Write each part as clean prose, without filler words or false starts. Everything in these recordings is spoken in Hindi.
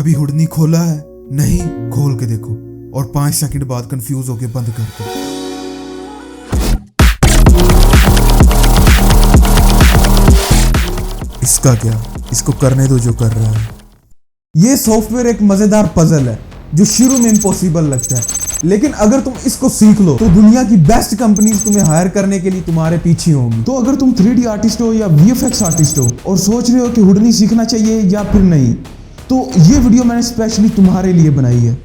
कभी हुडनी खोला है? नहीं, खोल के देखो और 5 सेकंड बाद कंफ्यूज होके बंद कर दो। इसका क्या, इसको करने दो जो कर रहा है। ये सॉफ्टवेयर एक मजेदार पजल है जो शुरू में इम्पॉसिबल लगता है, लेकिन अगर तुम इसको सीख लो तो दुनिया की बेस्ट कंपनीज तुम्हें हायर करने के लिए तुम्हारे पीछे होंगी। तो अगर तुम 3D आर्टिस्ट हो या VFX आर्टिस्ट हो और सोच रहे हो कि हुडनी सीखना चाहिए या फिर नहीं, तो ये वीडियो मैंने स्पेशली तुम्हारे लिए बनाई है।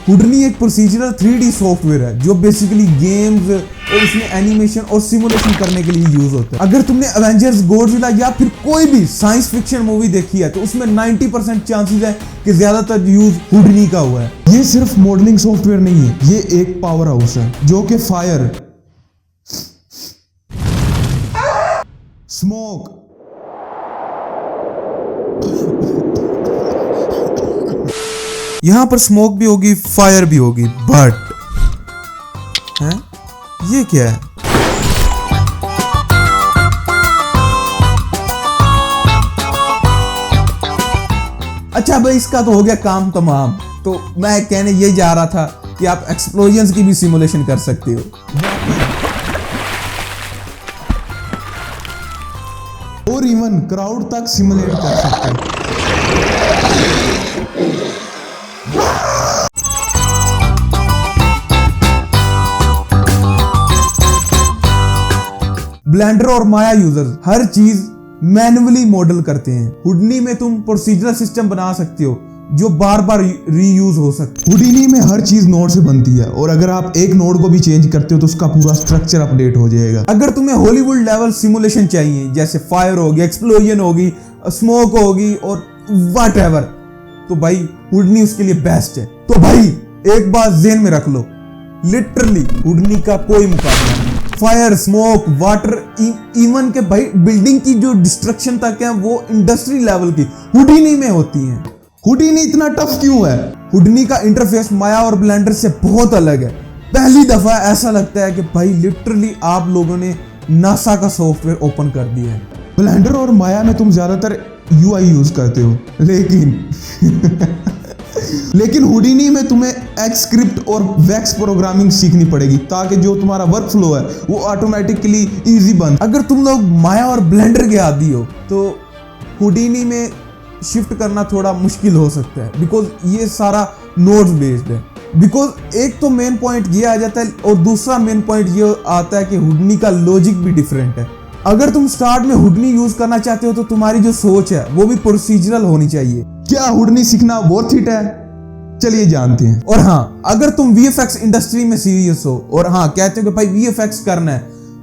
हुडनी एक प्रोसीजरल 3D सॉफ्टवेयर है जो बेसिकली गेम्स और उसमें एनिमेशन और सिमुलेशन करने के लिए यूज होता है। अगर तुमने एवेंजर्स, गॉडजिला या फिर कोई भी साइंस फिक्शन मूवी देखी है तो उसमें 90% चांसेस है कि ज्यादातर यूज हुडनी का हुआ है। ये सिर्फ मॉडलिंग सॉफ्टवेयर नहीं है, ये एक पावर हाउस है जो कि फायर, स्मोक, यहां पर स्मोक भी होगी, फायर भी होगी, बट है ये क्या है? अच्छा भाई, इसका तो हो गया काम तमाम। तो मैं कहने ये जा रहा था कि आप एक्सप्लोजन्स की भी सिमुलेशन कर सकते हो और इवन क्राउड तक सिमुलेट कर सकते हो। ब्लेंडर और माया यूजर्स हर चीज मैन्युअली मॉडल करते हैं। हुडनी में तुम प्रोसीजरल सिस्टम बना सकते हो जो बार बार रीयूज हो सकती है। हुडनी में हर चीज नोड से बनती है और अगर आप एक नोड को भी चेंज करते हो तो उसका पूरा स्ट्रक्चर अपडेट हो जाएगा। अगर तुम्हें हॉलीवुड लेवल सिमुलेशन चाहिए, जैसे फायर होगी, एक्सप्लोजन होगी, स्मोक होगी और व्हाटएवर, तो भाई हुडनी उसके लिए बेस्ट है। तो भाई एक बात ज़हन में रख लो, लिटरली हुडनी का कोई मुकाबला नहीं। फायर, स्मोक, वाटर, इवन के भाई बिल्डिंग की जो डिस्ट्रक्शन तक है वो इंडस्ट्री लेवल की हुडनी में होती है। हुडनी इतना टफ क्यों है? हुडनी का इंटरफेस माया और ब्लेंडर से बहुत अलग है। पहली दफा ऐसा लगता है कि भाई लिटरली आप लोगों ने नासा का सॉफ्टवेयर ओपन कर दिया है। ब्लेंडर और माया में तुम ज्यादातर UI यूज करते हो, लेकिन हुडनी में तुम्हें एक्सस्क्रिप्ट और वैक्स प्रोग्रामिंग सीखनी पड़ेगी ताकि जो तुम्हारा वर्क फ्लो है वो ऑटोमेटिकली इजी बन। अगर तुम लोग माया और ब्लेंडर के आदी हो तो हुडनी में शिफ्ट करना थोड़ा मुश्किल हो सकता है, बिकॉज ये सारा नोड्स बेस्ड है। बिकॉज एक तो मेन पॉइंट ये आ जाता है और दूसरा मेन पॉइंट ये आता है कि हुडनी का लॉजिक भी डिफरेंट है। अगर तुम स्टार्ट में हुडनी यूज करना चाहते हो तो तुम्हारी जो सोच है वो भी प्रोसीजरल होनी चाहिए। क्या हुडनी सीखना वर्थ इट है? चलिए जानते हैं। और हाँ, अगर तुम VFX इंडस्ट्री में सीरियस हो और हाँ कहते हो कि भाई VFX करना है,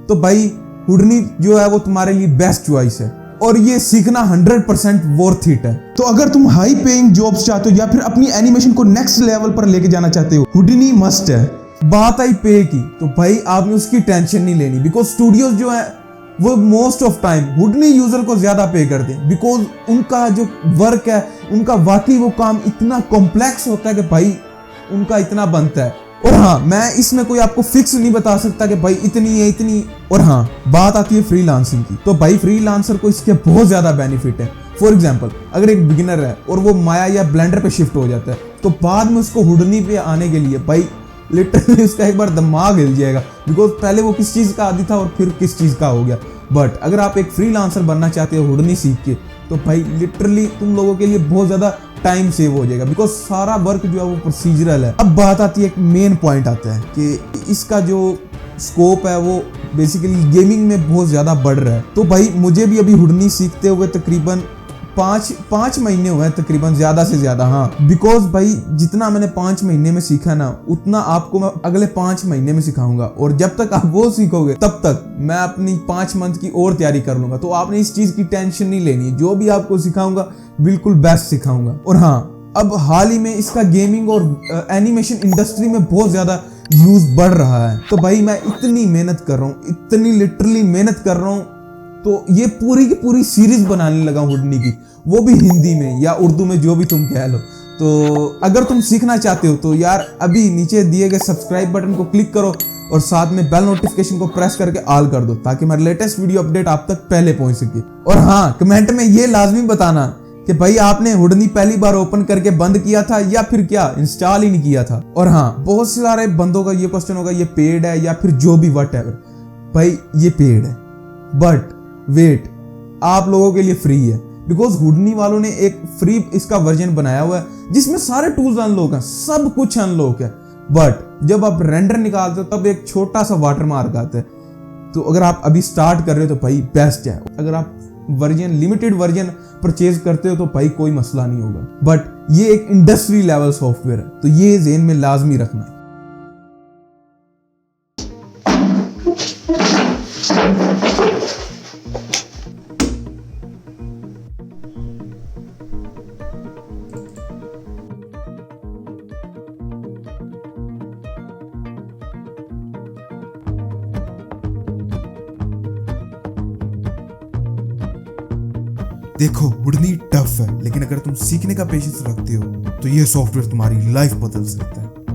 तो भाई हुडनी जो है वो तुम्हारे लिए बेस्ट चॉइस है और ये सीखना 100% वर्थ इट है। तो अगर तुम हाई पेइंग जॉब्स चाहते हो या फिर अपनी एनिमेशन को नेक्स्ट लेवल पर लेके जाना चाहते हो, हुडनी मस्ट है। बात आई पे की, तो भाई आपने उसकी टेंशन नहीं लेनी, बिकॉज स्टूडियोज जो है वो मोस्ट ऑफ टाइम हुडनी यूजर को ज्यादा पे करते हैं, बिकॉज उनका जो वर्क है, उनका वाकई वो काम इतना कॉम्प्लेक्स होता है कि भाई उनका इतना बनता है। और हाँ, मैं इसमें कोई आपको फिक्स नहीं बता सकता कि भाई इतनी है इतनी। और हाँ, बात आती है फ्रीलांसिंग की, तो भाई फ्रीलांसर को इसके बहुत ज्यादा बेनिफिट है। फॉर एग्जाम्पल, अगर एक बिगिनर है और वो माया या ब्लेंडर पे शिफ्ट हो जाता है तो बाद में उसको हुडनी पे आने के लिए भाई लिटरली उसका एक बार दिमाग हिल जाएगा, बिकॉज पहले वो किस चीज का आदी था और फिर किस चीज का हो गया। बट अगर आप एक फ्रीलांसर बनना चाहते हो हुडनी सीख के, तो भाई लिटरली तुम लोगों के लिए बहुत ज्यादा टाइम सेव हो जाएगा, बिकॉज सारा वर्क जो है वो प्रोसीजरल है। अब बात आती है, एक मेन पॉइंट आता है कि इसका जो स्कोप है वो बेसिकली गेमिंग में बहुत ज्यादा बढ़ रहा है। तो भाई मुझे भी अभी हुडनी सीखते हुए तकरीबन 5 महीने हुए हैं तकरीबन, ज्यादा से ज्यादा। हाँ, बिकॉज भाई जितना मैंने 5 महीने में सीखा ना, उतना आपको मैं अगले 5 महीने में सिखाऊंगा और जब तक आप वो सीखोगे तब तक मैं अपनी 5 मंथ की और तैयारी कर लूंगा। तो आपने इस चीज की टेंशन नहीं लेनी, जो भी आपको सिखाऊंगा बिल्कुल बेस्ट सिखाऊंगा। और हाँ, अब हाल ही में इसका गेमिंग और एनिमेशन इंडस्ट्री में बहुत ज्यादा यूज बढ़ रहा है। तो भाई मैं इतनी मेहनत कर रहा हूँ, इतनी लिटरली मेहनत कर रहा हूँ, तो ये पूरी की पूरी सीरीज बनाने लगा हुडनी की। वो भी हिंदी में या उर्दू में, जो भी तुम कह लो। तो अगर तुम सीखना चाहते हो तो यार अभी नीचे दिए गए सब्सक्राइब बटन को क्लिक करो और साथ में बेल नोटिफिकेशन को प्रेस करके ऑल कर दो, ताकि मेरा लेटेस्ट वीडियो अपडेट आप तक पहले पहुंच सके। और हाँ, कमेंट में ये लाजमी बताना कि भाई आपने हुडनी पहली बार ओपन करके बंद किया था या फिर क्या इंस्टॉल ही नहीं किया था। और हाँ, बहुत सारे बंदों का ये क्वेश्चन होगा, ये पेड है या फिर जो भी व्हाटएवर। भाई ये पेड है, बट वेट, आप लोगों के लिए फ्री है, बिकॉज हुडनी वालों ने एक फ्री इसका वर्जन बनाया हुआ है जिसमें सारे टूल्स अनलॉक हैं, सब कुछ अनलॉक है। बट जब आप रेंडर निकालते हो तब एक छोटा सा वाटरमार्क आता है। तो अगर आप अभी स्टार्ट कर रहे हो तो भाई बेस्ट है। अगर आप वर्जन लिमिटेड वर्जन परचेज करते हो तो भाई कोई मसला नहीं होगा, बट ये एक इंडस्ट्री लेवल सॉफ्टवेयर है, तो ये ज़हन में लाजमी रखना। देखो, हुडनी टफ है, लेकिन अगर तुम सीखने का पेशेंस रखते हो तो ये सॉफ्टवेयर तुम्हारी लाइफ बदल सकता है।